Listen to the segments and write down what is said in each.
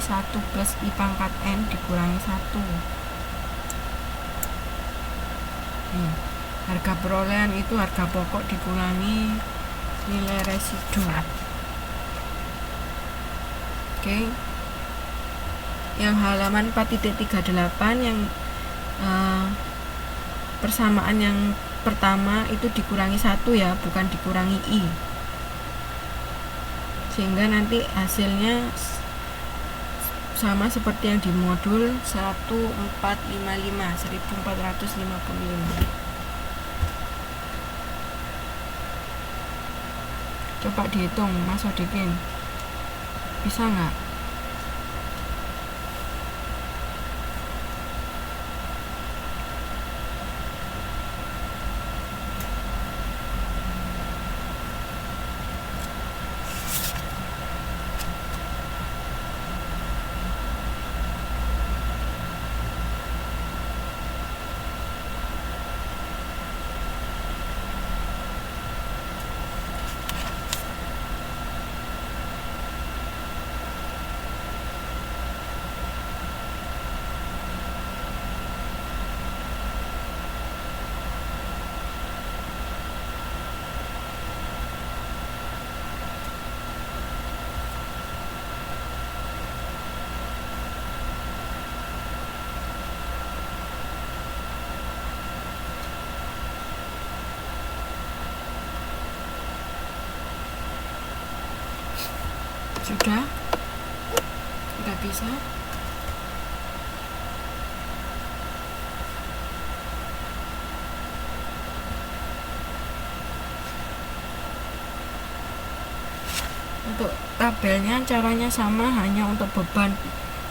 1 plus I pangkat N dikurangi 1. Harga perolehan itu harga pokok dikurangi nilai residu. Oke. Yang halaman 4.38 yang persamaan yang pertama itu dikurangi 1 ya, bukan dikurangi I. Sehingga nanti hasilnya sama seperti yang di modul 1455. Coba dihitung Mas Odikin, bisa nggak? Sudah? Nggak bisa? Untuk tabelnya caranya sama, hanya untuk beban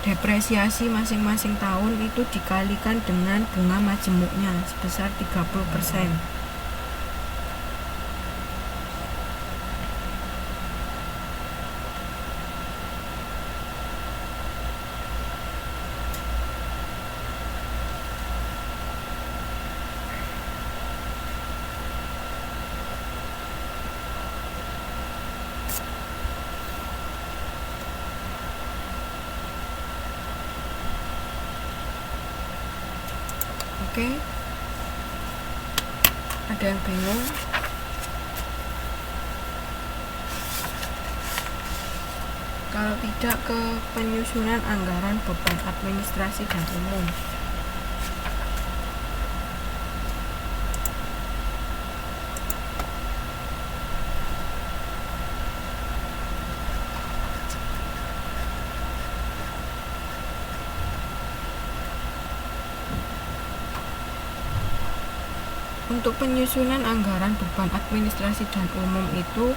depresiasi masing-masing tahun itu dikalikan dengan bunga majemuknya sebesar 30%. Oke, ada yang bingung? Kalau tidak, ke penyusunan anggaran beban administrasi dan umum. Untuk penyusunan anggaran beban administrasi dan umum itu,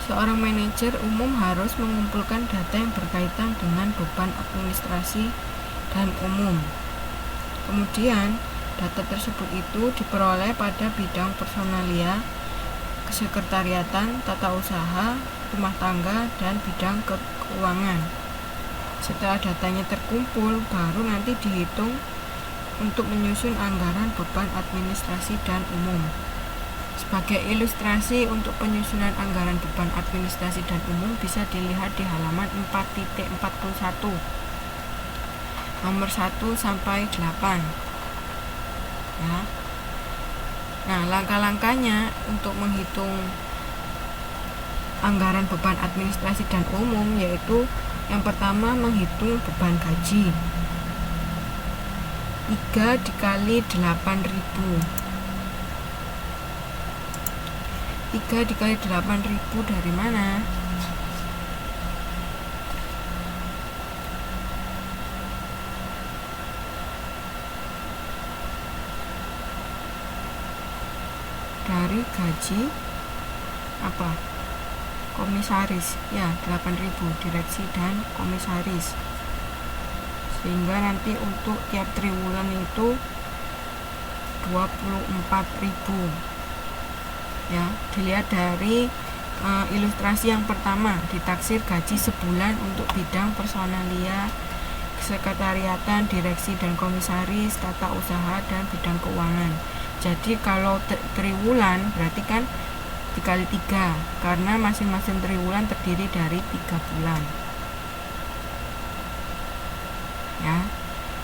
seorang manajer umum harus mengumpulkan data yang berkaitan dengan beban administrasi dan umum. Kemudian, data tersebut itu diperoleh pada bidang personalia, kesekretariatan, tata usaha, rumah tangga, dan bidang keuangan. Setelah datanya terkumpul, baru nanti dihitung untuk menyusun anggaran beban administrasi dan umum. Sebagai ilustrasi untuk penyusunan anggaran beban administrasi dan umum bisa dilihat di halaman 4.41 nomor 1 sampai 8 ya. Nah, langkah-langkahnya untuk menghitung anggaran beban administrasi dan umum yaitu yang pertama menghitung beban gaji 3 dikali 8.000. 3 dikali 8.000 dari mana? Dari gaji apa? Komisaris. Ya, 8.000 direksi dan komisaris. Sehingga nanti untuk tiap triwulan itu 24.000 ya. Dilihat dari ilustrasi yang pertama, ditaksir gaji sebulan untuk bidang personalia, sekretariatan, direksi dan komisaris, tata usaha dan bidang keuangan. Jadi kalau triwulan berarti kan dikali 3 karena masing-masing triwulan terdiri dari 3 bulan. ya.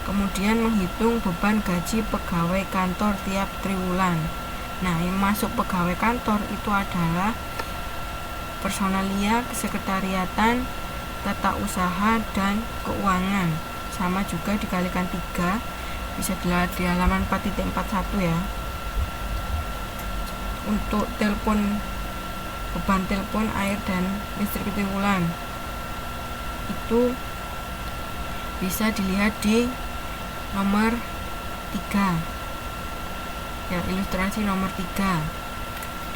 Kemudian menghitung beban gaji pegawai kantor tiap triwulan. Nah, yang masuk pegawai kantor itu adalah personalia, kesekretariatan, tata usaha, dan keuangan. Sama juga dikalikan 3, bisa dilihat di halaman 4.41 ya. Untuk beban telepon, air, dan listrik triwulan itu bisa dilihat di nomor 3 ya, ilustrasi nomor 3.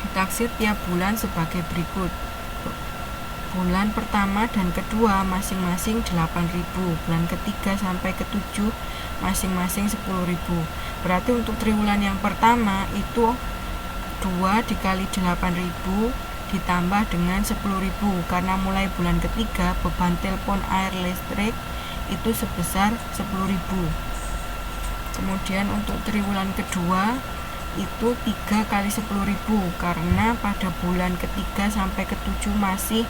Ditaksir tiap bulan sebagai berikut. Bulan pertama dan kedua masing-masing 8.000, bulan ketiga sampai ke-7 masing-masing 10.000. Berarti untuk triwulan yang pertama itu 2 dikali 8.000 ditambah dengan 10.000, karena mulai bulan ketiga beban telepon, air, listrik itu sebesar 10.000. Kemudian untuk triwulan kedua itu 3 kali 10.000, karena pada bulan ketiga sampai ke-7 masih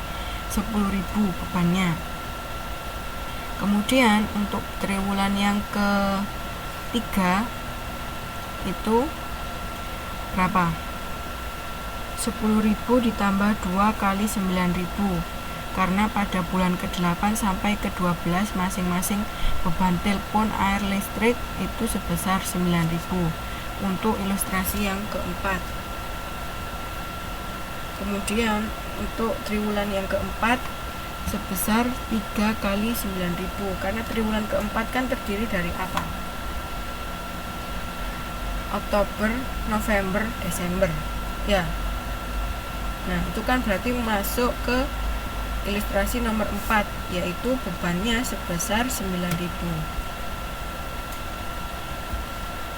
10.000 bebannya. Kemudian untuk triwulan yang ketiga itu berapa? 10.000 ditambah 2 kali 9.000, karena pada bulan ke-8 sampai ke-12 masing-masing beban telepon, air, listrik itu sebesar 9.000. Untuk ilustrasi yang keempat. Kemudian untuk triwulan yang keempat sebesar 3 kali 9.000, karena triwulan keempat kan terdiri dari apa? Oktober, November, Desember ya. Nah, itu kan berarti masuk ke ilustrasi nomor 4, yaitu bebannya sebesar 9.000.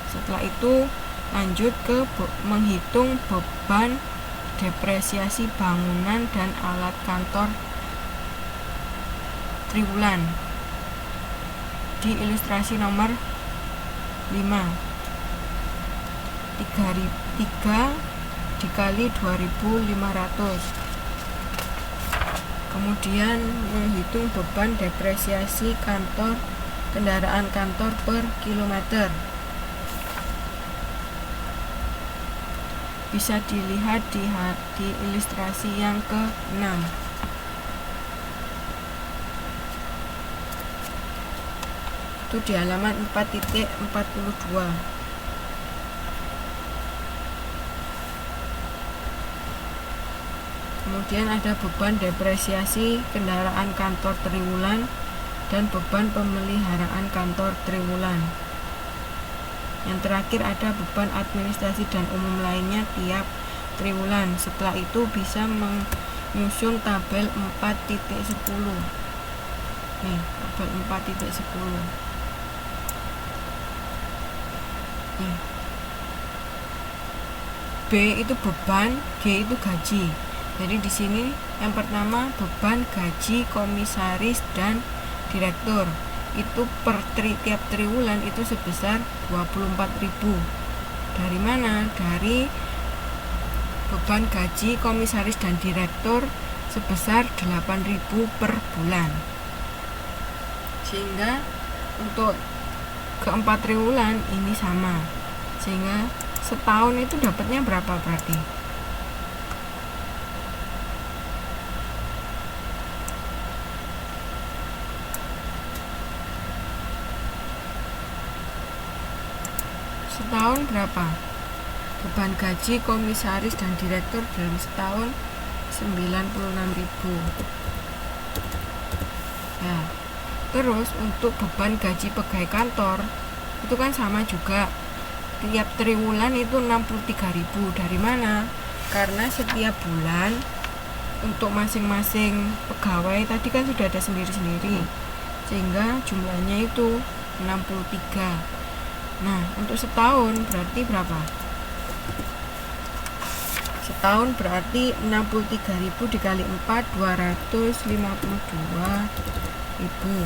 Setelah itu lanjut ke menghitung beban depresiasi bangunan dan alat kantor triwulan di ilustrasi nomor 5. 3 dikali 2.500. Kemudian menghitung beban depresiasi kendaraan kantor per kilometer. Bisa dilihat di ilustrasi yang ke-6. Itu di halaman 4.42. Kemudian ada beban depresiasi kendaraan kantor triwulan dan beban pemeliharaan kantor triwulan. Yang terakhir ada beban administrasi dan umum lainnya tiap triwulan. Setelah itu bisa menyusun tabel 4.10. Nih, tabel 4.10. B itu beban, G itu gaji. Jadi di sini yang pertama beban gaji komisaris dan direktur itu per tiap triwulan itu sebesar 24.000. Dari mana? Dari beban gaji komisaris dan direktur sebesar 8.000 per bulan. Sehingga untuk keempat triwulan ini sama. Sehingga setahun itu dapatnya berapa berarti? Setahun berapa? Beban gaji komisaris dan direktur dalam setahun 96.000 ya. Terus untuk beban gaji pegawai kantor itu kan sama juga, tiap triwulan itu 63.000. Dari mana? Karena setiap bulan untuk masing-masing pegawai tadi kan sudah ada sendiri-sendiri, sehingga jumlahnya itu 63. Nah, untuk setahun berarti berapa? Setahun berarti 63.000 dikali 4, 252.000.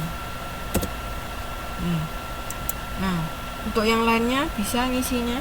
Nah, untuk yang lainnya bisa ngisinya